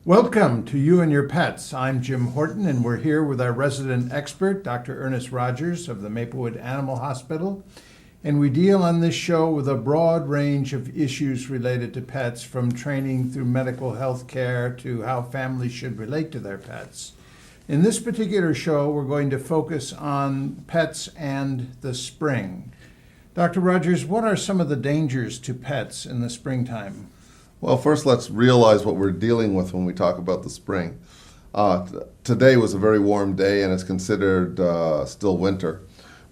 Welcome to You and Your Pets. I'm Jim Horton, and we're here with our resident expert, Dr. Ernest Rogers of the Maplewood Animal Hospital. And we deal on this show with a broad range of issues related to pets, from training through medical health care to how families should relate to their pets. In this particular show, we're going to focus on pets and the spring. Dr. Rogers, what are some of the dangers to pets in the springtime? Well, first let's realize what we're dealing with when we talk about the spring. Today was a very warm day and it's considered still winter.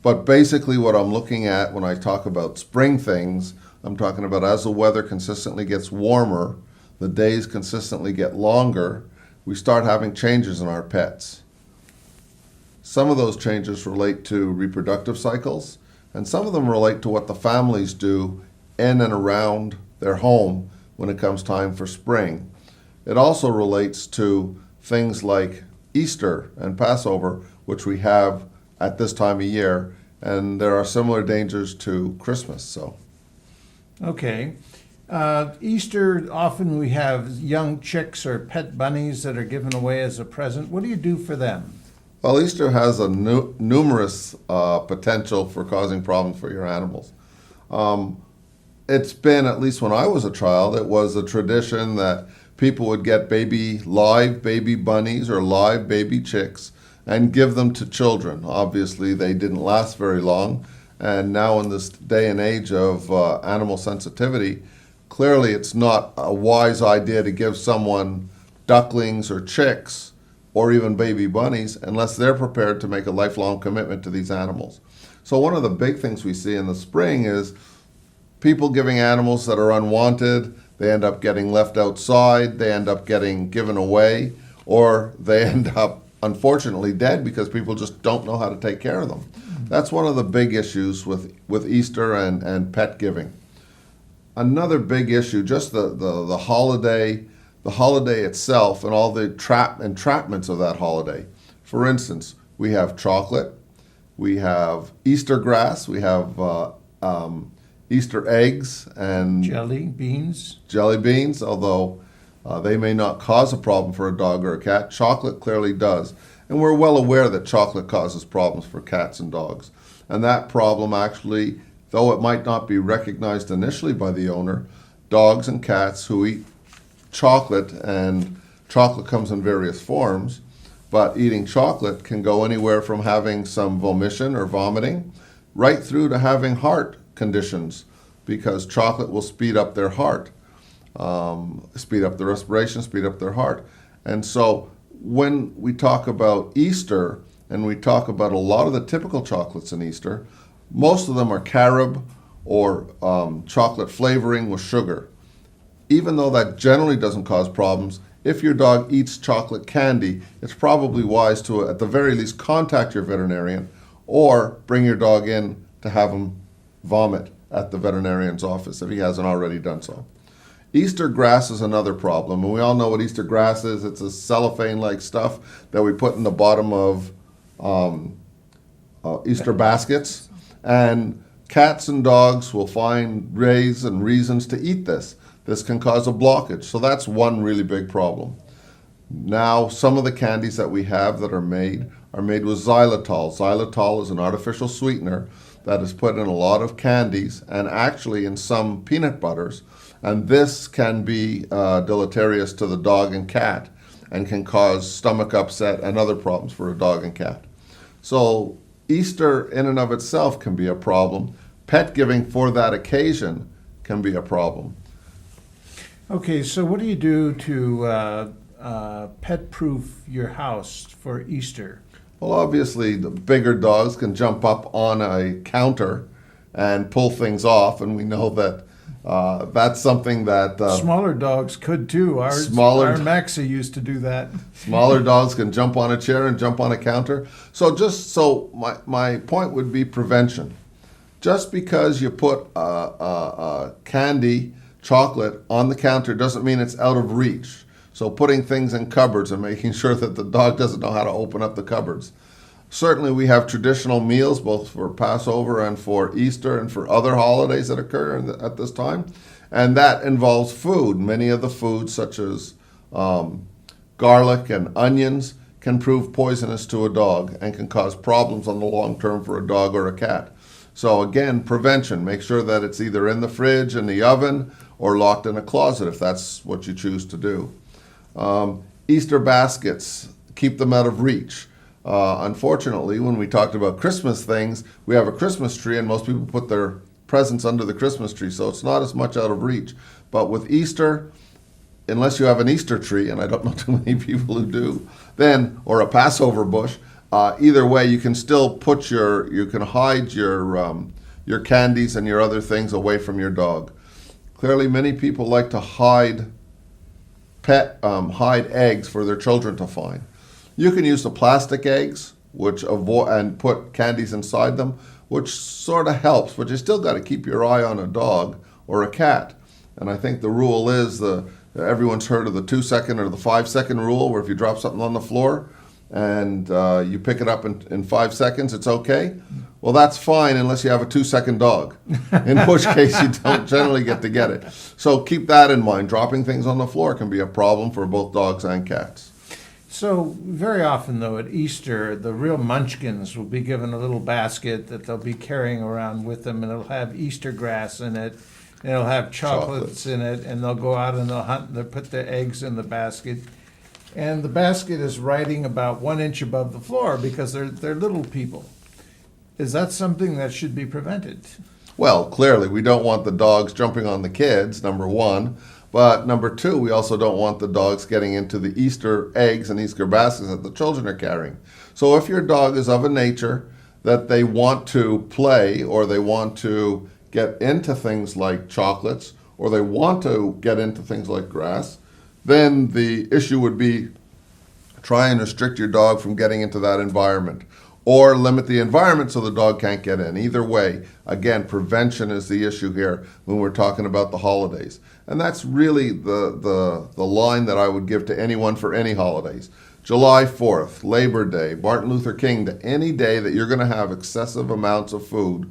But basically what I'm looking at when I talk about spring things, I'm talking about as the weather consistently gets warmer, the days consistently get longer, we start having changes in our pets. Some of those changes relate to reproductive cycles, and some of them relate to what the families do in and around their home when it comes time for spring. It also relates to things like Easter and Passover, which we have at this time of year, and there are similar dangers to Christmas. Okay. Easter, often we have young chicks or pet bunnies that are given away as a present. What do you do for them? Well, Easter has a numerous potential for causing problems for your animals. It's been, at least when I was a child, it was a tradition that people would get live baby bunnies or live baby chicks and give them to children. Obviously, they didn't last very long. And now in this day and age of animal sensitivity, clearly it's not a wise idea to give someone ducklings or chicks or even baby bunnies unless they're prepared to make a lifelong commitment to these animals. So one of the big things we see in the spring is people giving animals that are unwanted. They end up getting left outside, they end up getting given away, or they end up unfortunately dead because people just don't know how to take care of them. That's one of the big issues with Easter and pet giving. Another big issue, just the holiday itself and all the entrapments of that holiday. For instance, we have chocolate, we have Easter grass, we have Easter eggs and Jelly beans, although they may not cause a problem for a dog or a cat. Chocolate clearly does. And we're well aware that chocolate causes problems for cats and dogs. And that problem actually, though it might not be recognized initially by the owner, dogs and cats who eat chocolate, and chocolate comes in various forms, but eating chocolate can go anywhere from having some vomition or vomiting right through to having heart conditions, because chocolate will speed up their heart, speed up their respiration, speed up their heart. And so when we talk about Easter and we talk about a lot of the typical chocolates in Easter, most of them are carob or chocolate flavoring with sugar. Even though that generally doesn't cause problems, if your dog eats chocolate candy, it's probably wise to, at the very least, contact your veterinarian or bring your dog in to have him vomit at the veterinarian's office if he hasn't already done so. Easter grass is another problem, and we all know what Easter grass is. It's a cellophane-like stuff that we put in the bottom of Easter baskets, and cats and dogs will find ways and reasons to eat this. This can cause a blockage, so that's one really big problem. Now, some of the candies that we have that are made with xylitol. Xylitol is an artificial sweetener that is put in a lot of candies and actually in some peanut butters, and this can be deleterious to the dog and cat and can cause stomach upset and other problems for a dog and cat. So Easter in and of itself can be a problem. Pet giving for that occasion can be a problem. Okay, so what do you do to pet-proof your house for Easter? Well, obviously, the bigger dogs can jump up on a counter and pull things off, and we know that that's something that smaller dogs could too. Our Maxie used to do that. Smaller dogs can jump on a chair and jump on a counter. So my point would be prevention. Just because you put candy, chocolate on the counter doesn't mean it's out of reach. So putting things in cupboards and making sure that the dog doesn't know how to open up the cupboards. Certainly we have traditional meals both for Passover and for Easter and for other holidays that occur at this time. And that involves food. Many of the foods such as garlic, and onions can prove poisonous to a dog and can cause problems on the long term for a dog or a cat. So again, prevention. Make sure that it's either in the fridge, in the oven, or locked in a closet if that's what you choose to do. Easter baskets, keep them out of reach. Unfortunately, when we talked about Christmas things, we have a Christmas tree and most people put their presents under the Christmas tree, so it's not as much out of reach. But with Easter, unless you have an Easter tree, and I don't know too many people who do, then, or a Passover bush, either way, you can still you can hide your candies and your other things away from your dog. Clearly, many people like to hide eggs for their children to find. You can use the plastic eggs, and put candies inside them, which sort of helps, but you still got to keep your eye on a dog or a cat. And I think the rule is everyone's heard of the 2-second or the 5-second rule, where if you drop something on the floor and you pick it up in 5 seconds, it's okay. Well, that's fine unless you have a 2-second dog, in which case you don't generally get to get it. So keep that in mind. Dropping things on the floor can be a problem for both dogs and cats. So very often, though, at Easter, the real munchkins will be given a little basket that they'll be carrying around with them, and it'll have Easter grass in it, and it'll have chocolates in it, and they'll go out and they'll hunt, and they'll put the eggs in the basket. And the basket is riding about 1 inch above the floor because they're little people. Is that something that should be prevented? Well, clearly, we don't want the dogs jumping on the kids, number one. But number two, we also don't want the dogs getting into the Easter eggs and Easter baskets that the children are carrying. So if your dog is of a nature that they want to play, or they want to get into things like chocolates, or they want to get into things like grass, then the issue would be try and restrict your dog from getting into that environment, or limit the environment so the dog can't get in. Either way, again, prevention is the issue here when we're talking about the holidays. And that's really the line that I would give to anyone for any holidays. July 4th, Labor Day, Martin Luther King, to any day that you're going to have excessive amounts of food,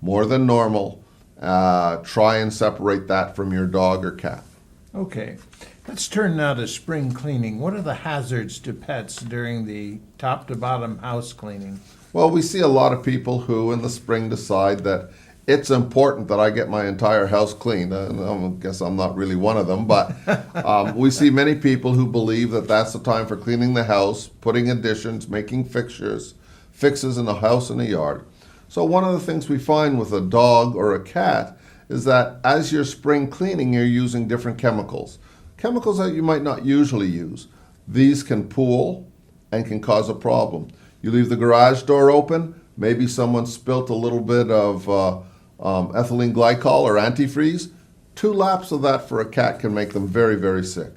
more than normal, try and separate that from your dog or cat. Okay. Let's turn now to spring cleaning. What are the hazards to pets during the top to bottom house cleaning? Well, we see a lot of people who in the spring decide that it's important that I get my entire house cleaned. I guess I'm not really one of them, but we see many people who believe that that's the time for cleaning the house, putting additions, making fixes in the house and the yard. So one of the things we find with a dog or a cat is that as you're spring cleaning, you're using different chemicals. Chemicals that you might not usually use. These can pool and can cause a problem. You leave the garage door open, maybe someone spilt a little bit of ethylene glycol or antifreeze. 2 laps of that for a cat can make them very, very sick.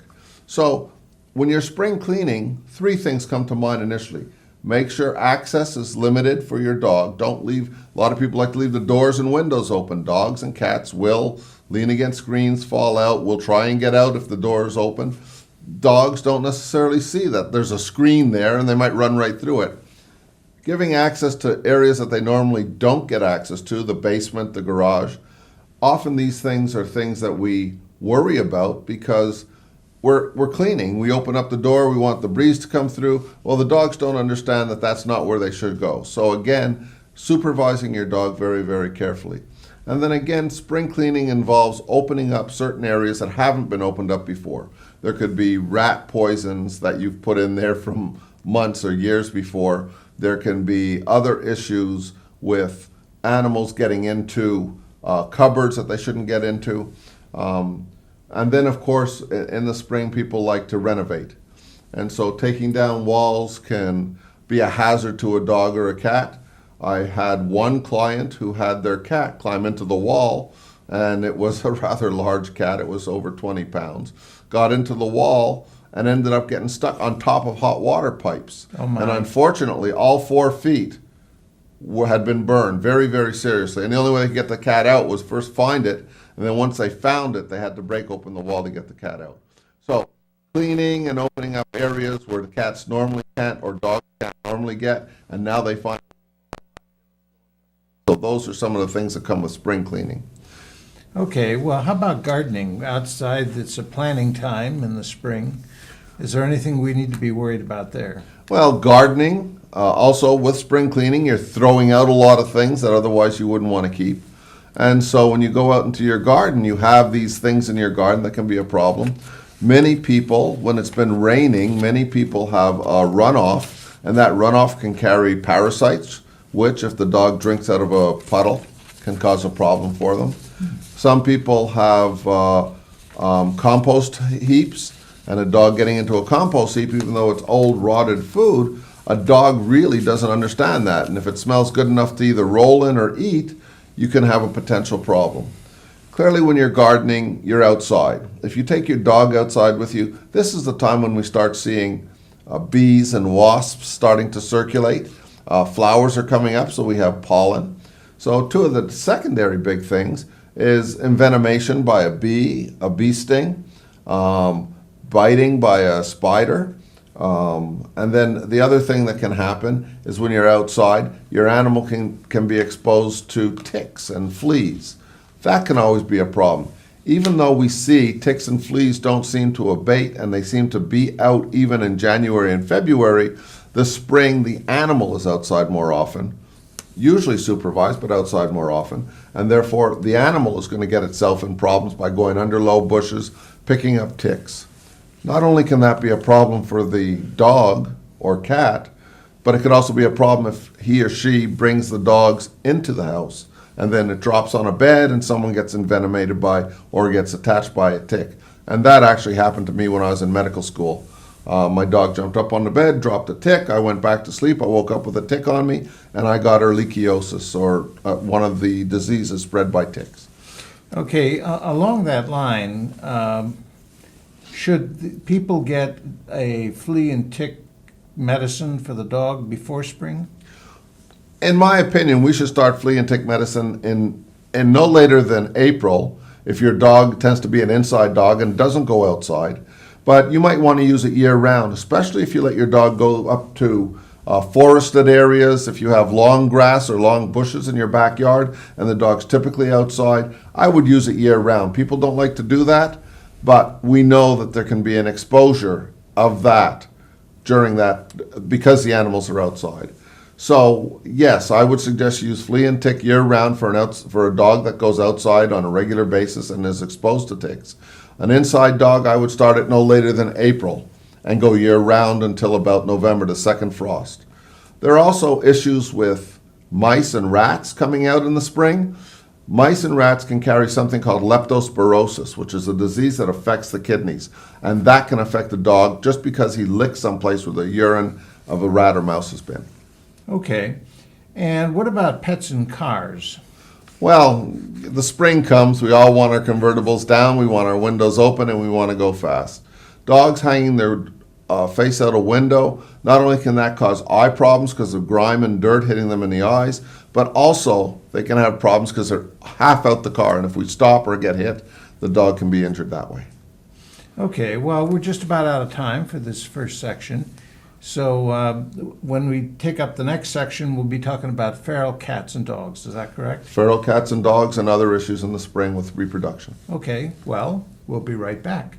So when you're spring cleaning, 3 things come to mind initially. Make sure access is limited for your dog. Don't leave, a lot of people like to leave the doors and windows open. Dogs and cats will lean against screens, fall out, will try and get out if the door is open. Dogs don't necessarily see that there's a screen there and they might run right through it. Giving access to areas that they normally don't get access to, the basement, the garage. Often these things are things that we worry about because we're cleaning. We open up the door, we want the breeze to come through. Well, the dogs don't understand that that's not where they should go. So again, supervising your dog very, very carefully. And then again, spring cleaning involves opening up certain areas that haven't been opened up before. There could be rat poisons that you've put in there from months or years before. There can be other issues with animals getting into cupboards that they shouldn't get into. And then, of course, in the spring, people like to renovate. And so taking down walls can be a hazard to a dog or a cat. I had one client who had their cat climb into the wall, and it was a rather large cat. It was over 20 pounds. Got into the wall and ended up getting stuck on top of hot water pipes. Oh my. And unfortunately, all 4 feet had been burned very, very seriously. And the only way they could get the cat out was first find it, and then once they found it, they had to break open the wall to get the cat out. So cleaning and opening up areas where the cats normally can't or dogs can't normally get, and now they find. So those are some of the things that come with spring cleaning. Okay, well, how about gardening? Outside, it's a planting time in the spring. Is there anything we need to be worried about there? Well, gardening, also with spring cleaning, you're throwing out a lot of things that otherwise you wouldn't want to keep. And so when you go out into your garden, you have these things in your garden that can be a problem. Many people, when it's been raining, many people have a runoff, and that runoff can carry parasites, which if the dog drinks out of a puddle, can cause a problem for them. Some people have compost heaps, and a dog getting into a compost heap, even though it's old, rotted food, a dog really doesn't understand that. And if it smells good enough to either roll in or eat, you can have a potential problem. Clearly, when you're gardening, you're outside. If you take your dog outside with you, this is the time when we start seeing bees and wasps starting to circulate. Flowers are coming up, so we have pollen. So two of the secondary big things is envenomation by a bee sting, biting by a spider, and then the other thing that can happen is when you're outside, your animal can be exposed to ticks and fleas. That can always be a problem. Even though we see ticks and fleas don't seem to abate and they seem to be out even in January and February, the spring, the animal is outside more often, usually supervised, but outside more often, and therefore the animal is going to get itself in problems by going under low bushes, picking up ticks. Not only can that be a problem for the dog or cat, but it could also be a problem if he or she brings the dogs into the house and then it drops on a bed and someone gets envenomated by or gets attached by a tick. And that actually happened to me when I was in medical school. My dog jumped up on the bed, dropped a tick. I went back to sleep. I woke up with a tick on me, and I got ehrlichiosis, or one of the diseases spread by ticks. Okay, along that line, should people get a flea and tick medicine for the dog before spring? In my opinion, we should start flea and tick medicine in no later than April if your dog tends to be an inside dog and doesn't go outside. But you might want to use it year-round, especially if you let your dog go up to forested areas, if you have long grass or long bushes in your backyard and the dog's typically outside. I would use it year-round. People don't like to do that, but we know that there can be an exposure of that during that because the animals are outside. So yes, I would suggest you use flea and tick year-round for a dog that goes outside on a regular basis and is exposed to ticks. An inside dog, I would start it no later than April and go year-round until about November, the second frost. There are also issues with mice and rats coming out in the spring. Mice and rats can carry something called leptospirosis, which is a disease that affects the kidneys. And that can affect the dog just because he licks someplace where the urine of a rat or mouse has been. Okay. And what about pets in cars? Well, the spring comes, we all want our convertibles down, we want our windows open, and we want to go fast. Dogs hanging their face out a window, not only can that cause eye problems because of grime and dirt hitting them in the eyes, but also they can have problems because they're half out the car, and if we stop or get hit, the dog can be injured that way. Okay, well, we're just about out of time for this first section. So when we take up the next section, we'll be talking about feral cats and dogs. Is that correct? Feral cats and dogs and other issues in the spring with reproduction. Okay, well, we'll be right back.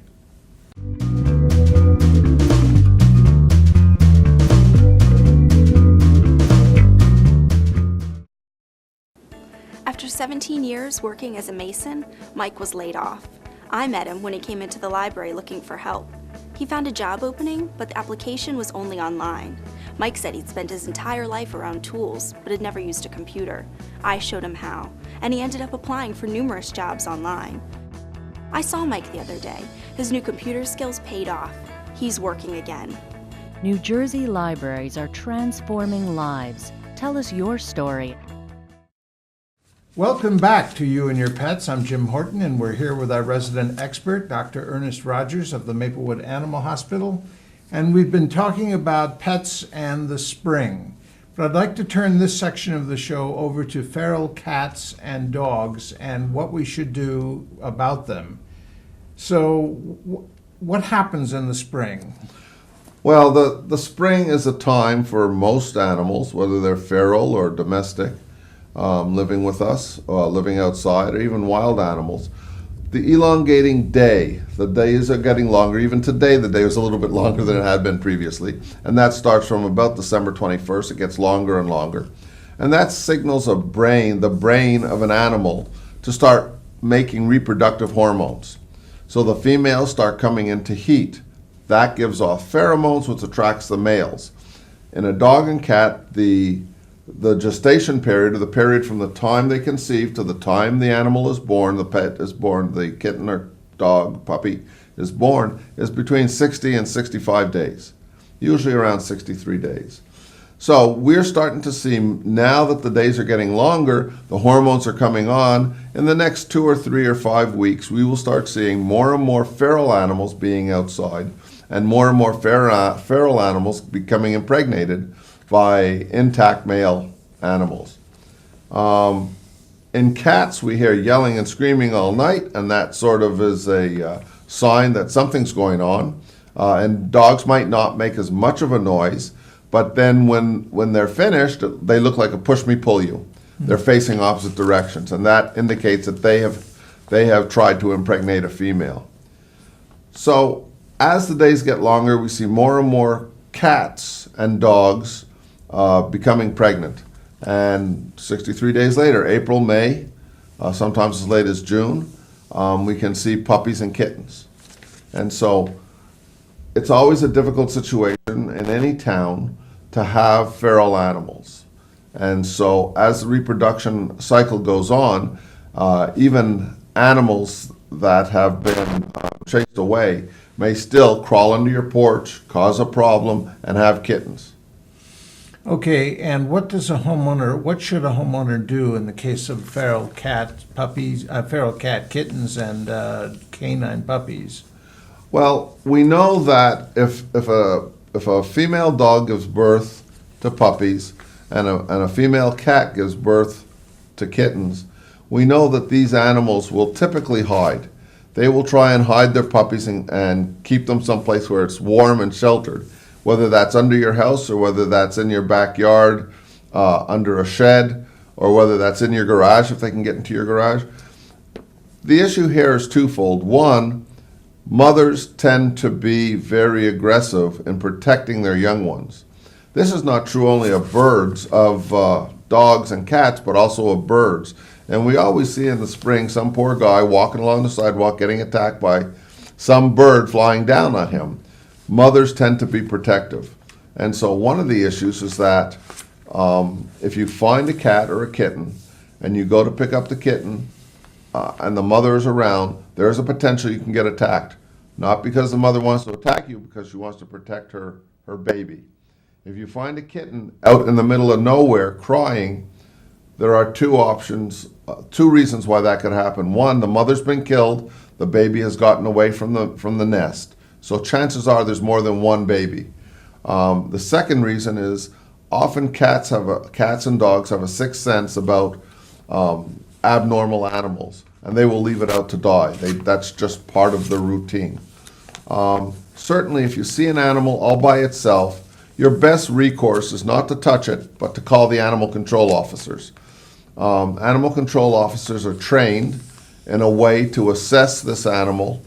After 17 years working as a mason, Mike was laid off. I met him when he came into the library looking for help. He found a job opening, but the application was only online. Mike said he'd spent his entire life around tools, but had never used a computer. I showed him how, and he ended up applying for numerous jobs online. I saw Mike the other day. His new computer skills paid off. He's working again. New Jersey libraries are transforming lives. Tell us your story. Welcome back to You and Your Pets. I'm Jim Horton, and we're here with our resident expert, Dr. Ernest Rogers of the Maplewood Animal Hospital. And we've been talking about pets and the spring. But I'd like to turn this section of the show over to feral cats and dogs and what we should do about them. So what happens in the spring? Well, the spring is a time for most animals, whether they're feral or domestic, living with us, living outside, or even wild animals, The elongating day, the days are getting longer. Even today, the day was a little bit longer than it had been previously. And that starts from about December 21st. It gets longer and longer. And that signals the brain of an animal, to start making reproductive hormones. So the females start coming into heat. That gives off pheromones, which attracts the males. In a dog and cat, the gestation period, or the period from the time they conceive to the time the animal is born, the pet is born, the kitten or dog, puppy is born, is between 60 and 65 days, usually around 63 days. So we're starting to see, now that the days are getting longer, the hormones are coming on, in the next 2 or 3 or 5 weeks, we will start seeing more and more feral animals being outside, and more feral animals becoming impregnated by intact male animals. In cats, we hear yelling and screaming all night, and that sort of is a sign that something's going on. And dogs might not make as much of a noise, but then when they're finished, they look like a push me pull you. They're facing opposite directions, and that indicates that they have tried to impregnate a female. So as the days get longer, we see more and more cats and dogs becoming pregnant. And 63 days later, April, May, sometimes as late as June, we can see puppies and kittens. And so it's always a difficult situation in any town to have feral animals. And so as the reproduction cycle goes on, even animals that have been chased away may still crawl under your porch, cause a problem, and have kittens. Okay, and what should a homeowner do in the case of feral cat kittens and canine puppies? Well, we know that if a female dog gives birth to puppies and a female cat gives birth to kittens, we know that these animals will typically hide. They will try and hide their puppies and keep them someplace where it's warm and sheltered, whether that's under your house or whether that's in your backyard, under a shed, or whether that's in your garage if they can get into your garage. The issue here is twofold. One, mothers tend to be very aggressive in protecting their young ones. This is not true only of birds, of dogs and cats, but also of birds. And we always see in the spring some poor guy walking along the sidewalk getting attacked by some bird flying down on him. Mothers tend to be protective. And so one of the issues is that if you find a cat or a kitten and you go to pick up the kitten and the mother is around, there's a potential you can get attacked. Not because the mother wants to attack you, because she wants to protect her baby. If you find a kitten out in the middle of nowhere crying, there are two options, two reasons why that could happen. One, the mother's been killed, the baby has gotten away from the nest. So chances are there's more than one baby. The second reason is often cats and dogs have a sixth sense about abnormal animals, and they will leave it out to die. That's just part of the routine. Certainly, if you see an animal all by itself, your best recourse is not to touch it, but to call the animal control officers. Animal control officers are trained in a way to assess this animal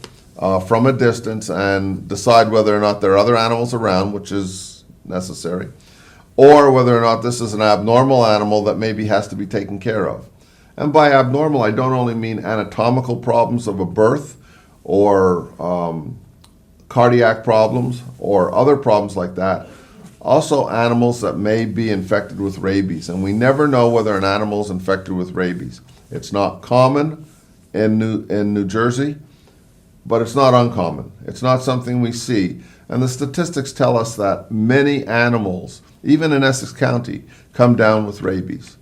from a distance and decide whether or not there are other animals around, which is necessary, or whether or not this is an abnormal animal that maybe has to be taken care of. And by abnormal, I don't only mean anatomical problems of a birth or cardiac problems or other problems like that. Also animals that may be infected with rabies, and we never know whether an animal is infected with rabies. It's not common in New Jersey, but it's not uncommon. It's not something we see. And the statistics tell us that many animals, even in Essex County, come down with rabies.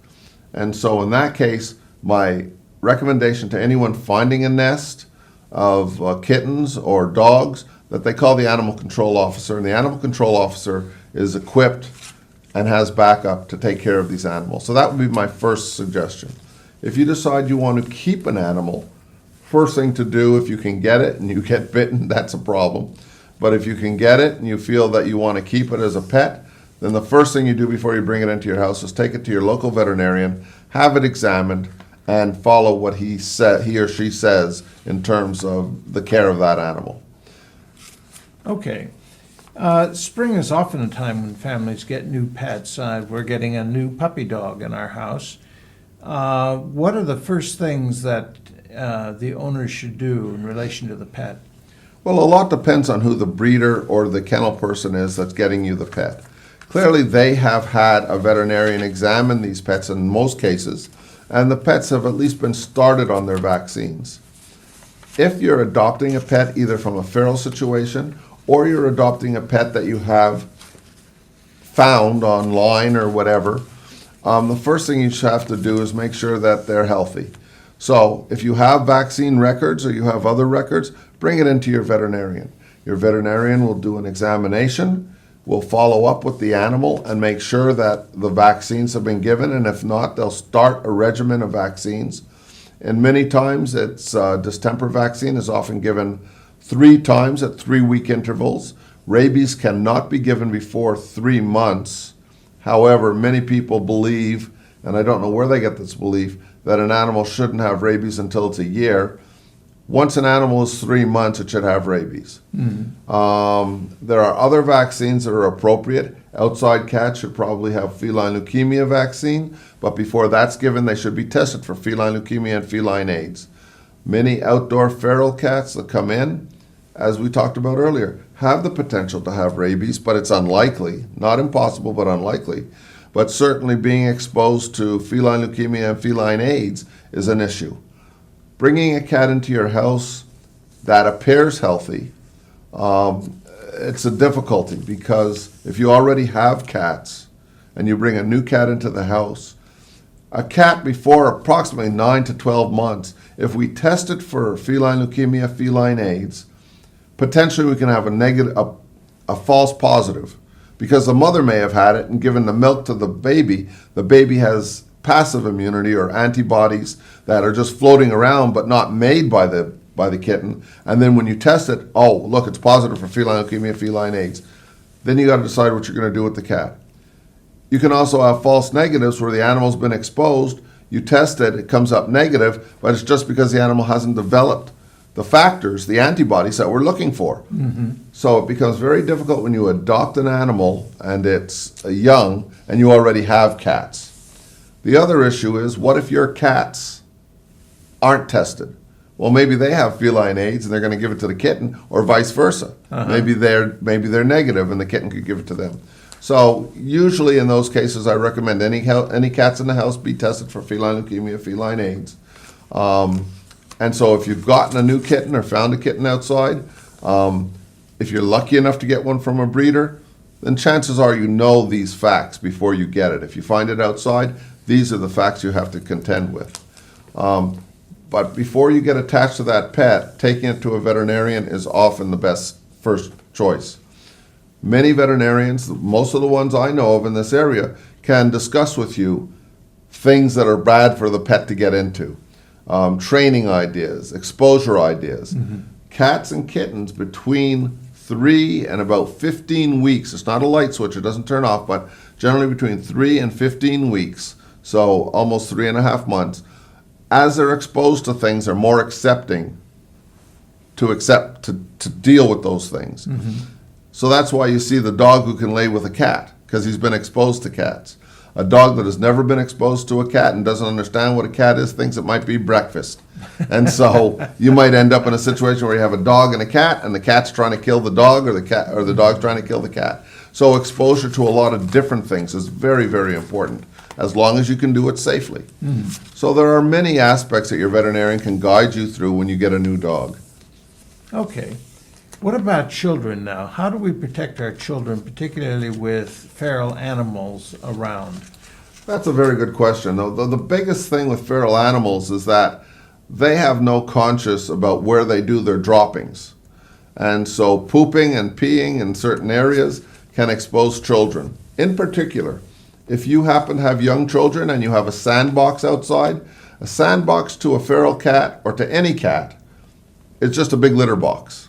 And so in that case, my recommendation to anyone finding a nest of kittens or dogs, that they call the animal control officer, and the animal control officer is equipped and has backup to take care of these animals. So that would be my first suggestion. If you decide you want to keep an animal, first thing to do, if you can get it and you get bitten, that's a problem. But if you can get it and you feel that you want to keep it as a pet, then the first thing you do before you bring it into your house is take it to your local veterinarian, have it examined, and follow what he or she says in terms of the care of that animal. Okay. Spring is often a time when families get new pets. We're getting a new puppy dog in our house. What are the first things that the owners should do in relation to the pet? Well, a lot depends on who the breeder or the kennel person is that's getting you the pet. Clearly, they have had a veterinarian examine these pets in most cases, and the pets have at least been started on their vaccines. If you're adopting a pet either from a feral situation or you're adopting a pet that you have found online or whatever, the first thing you have to do is make sure that they're healthy. So if you have vaccine records or you have other records, bring it into your veterinarian. Your veterinarian will do an examination, will follow up with the animal and make sure that the vaccines have been given, and if not, they'll start a regimen of vaccines. And many times it's distemper vaccine is often given 3 times at 3-week intervals. Rabies cannot be given before 3 months. However, many people believe, and I don't know where they get this belief, that an animal shouldn't have rabies until it's a year. Once an animal is 3 months, it should have rabies. There are other vaccines that are appropriate. Outside cats should probably have feline leukemia vaccine, but before that's given, they should be tested for feline leukemia and feline AIDS. Many outdoor feral cats that come in, as we talked about earlier, have the potential to have rabies, but it's unlikely. Not impossible, but unlikely. But certainly being exposed to feline leukemia and feline AIDS is an issue. Bringing a cat into your house that appears healthy, it's a difficulty, because if you already have cats and you bring a new cat into the house, a cat before approximately 9 to 12 months, if we test it for feline leukemia, feline AIDS, potentially we can have a false positive, because the mother may have had it and given the milk to the baby. The baby has passive immunity or antibodies that are just floating around but not made by the kitten. And then when you test it, oh, look, it's positive for feline leukemia, feline AIDS. Then you got to decide what you're going to do with the cat. You can also have false negatives where the animal's been exposed. You test it, it comes up negative, but it's just because the animal hasn't developed the factors, the antibodies that we're looking for. So it becomes very difficult when you adopt an animal and it's young and you already have cats. The other issue is, what if your cats aren't tested? Well, maybe they have feline AIDS and they're going to give it to the kitten, or vice versa. Maybe they're negative and the kitten could give it to them. So usually in those cases, I recommend any cats in the house be tested for feline leukemia, feline AIDS. And so if you've gotten a new kitten or found a kitten outside, if you're lucky enough to get one from a breeder, then chances are you know these facts before you get it. If you find it outside, these are the facts you have to contend with. But before you get attached to that pet, taking it to a veterinarian is often the best first choice. Many veterinarians, most of the ones I know of in this area, can discuss with you things that are bad for the pet to get into. Training ideas, exposure ideas. Cats and kittens between 3 and about 15 weeks, it's not a light switch, it doesn't turn off, but generally between 3 and 15 weeks, so almost 3.5 months, as they're exposed to things, they're more accepting to deal with those things. So that's why you see the dog who can lay with a cat, because he's been exposed to cats. A dog that has never been exposed to a cat and doesn't understand what a cat is thinks it might be breakfast. And so you might end up in a situation where you have a dog and the cat's trying to kill the dog, or the dog's trying to kill the cat. So exposure to a lot of different things is very, very important, as long as you can do it safely. So there are many aspects that your veterinarian can guide you through when you get a new dog. Okay. What about children now? How do we protect our children, particularly with feral animals around? That's a very good question. The biggest thing with feral animals is that they have no conscience about where they do their droppings. And so pooping and peeing in certain areas can expose children. In particular, if you happen to have young children and you have a sandbox outside, a sandbox to a feral cat or to any cat is just a big litter box.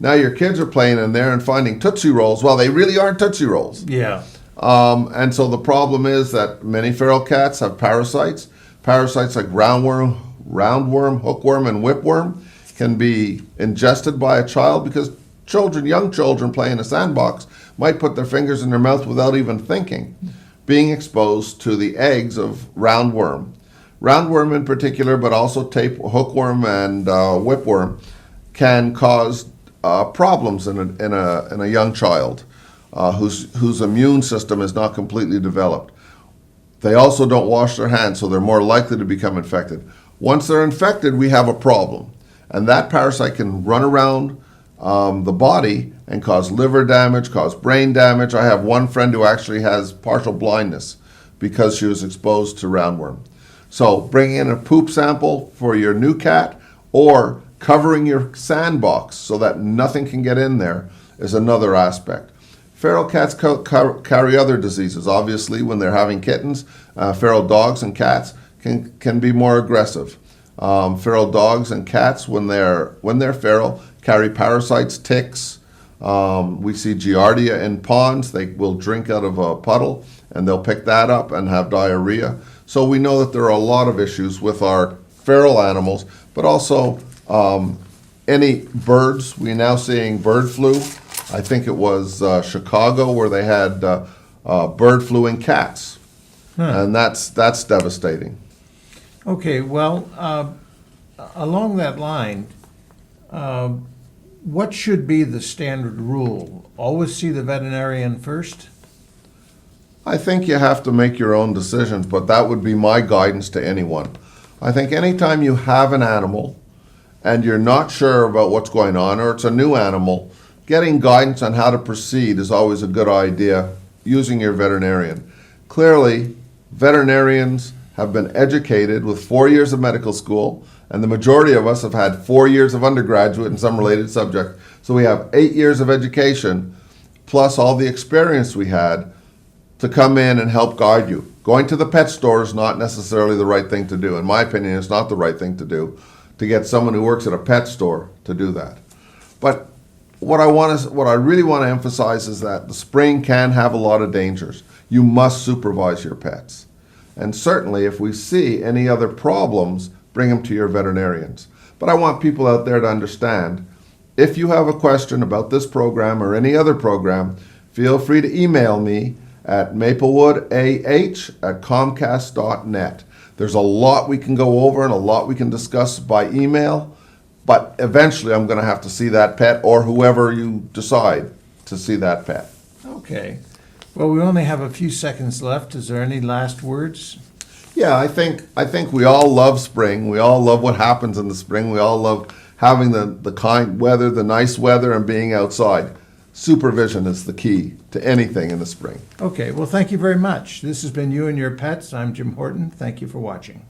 Now your kids are playing in there and finding Tootsie Rolls. Well, they really aren't Tootsie Rolls. Yeah. And so the problem is that many feral cats have parasites. Parasites like roundworm, hookworm, and whipworm can be ingested by a child because young children playing in a sandbox might put their fingers in their mouth without even thinking, being exposed to the eggs of roundworm. Roundworm in particular, but also hookworm and whipworm, can cause problems in a young child whose immune system is not completely developed. They also don't wash their hands, so they're more likely to become infected. Once they're infected, we have a problem, and that parasite can run around the body and cause liver damage, cause brain damage. I have one friend who actually has partial blindness because she was exposed to roundworm. So bringing in a poop sample for your new cat or covering your sandbox so that nothing can get in there is another aspect. Feral cats carry other diseases. Obviously, when they're having kittens, feral dogs and cats can be more aggressive. Feral dogs and cats, when they're feral, carry parasites, ticks. We see giardia in ponds. They will drink out of a puddle and they'll pick that up and have diarrhea. So we know that there are a lot of issues with our feral animals, but also any birds. We're now seeing bird flu. I think it was Chicago where they had bird flu in cats, and that's devastating. Okay, well, along that line, what should be the standard rule? Always see the veterinarian first? I think you have to make your own decisions, but that would be my guidance to anyone. I think anytime you have an animal and you're not sure about what's going on, or it's a new animal, getting guidance on how to proceed is always a good idea using your veterinarian. Clearly, veterinarians have been educated with 4 years of medical school, and the majority of us have had 4 years of undergraduate in some related subject. So we have 8 years of education, plus all the experience we had to come in and help guide you. Going to the pet store is not necessarily the right thing to do. In my opinion, it's not the right thing to do, to get someone who works at a pet store to do that. But what I really want to emphasize is that the spring can have a lot of dangers. You must supervise your pets. And certainly, if we see any other problems, bring them to your veterinarians. But I want people out there to understand, if you have a question about this program or any other program, feel free to email me at maplewoodAH@comcast.net. There's a lot we can go over and a lot we can discuss by email, but eventually I'm going to have to see that pet, or whoever you decide to see that pet. Okay. Well, we only have a few seconds left. Is there any last words? Yeah, I think we all love spring. We all love what happens in the spring. We all love having the kind weather, the nice weather, and being outside. Supervision is the key to anything in the spring. Okay, well, thank you very much. This has been You and Your Pets. I'm Jim Horton. Thank you for watching.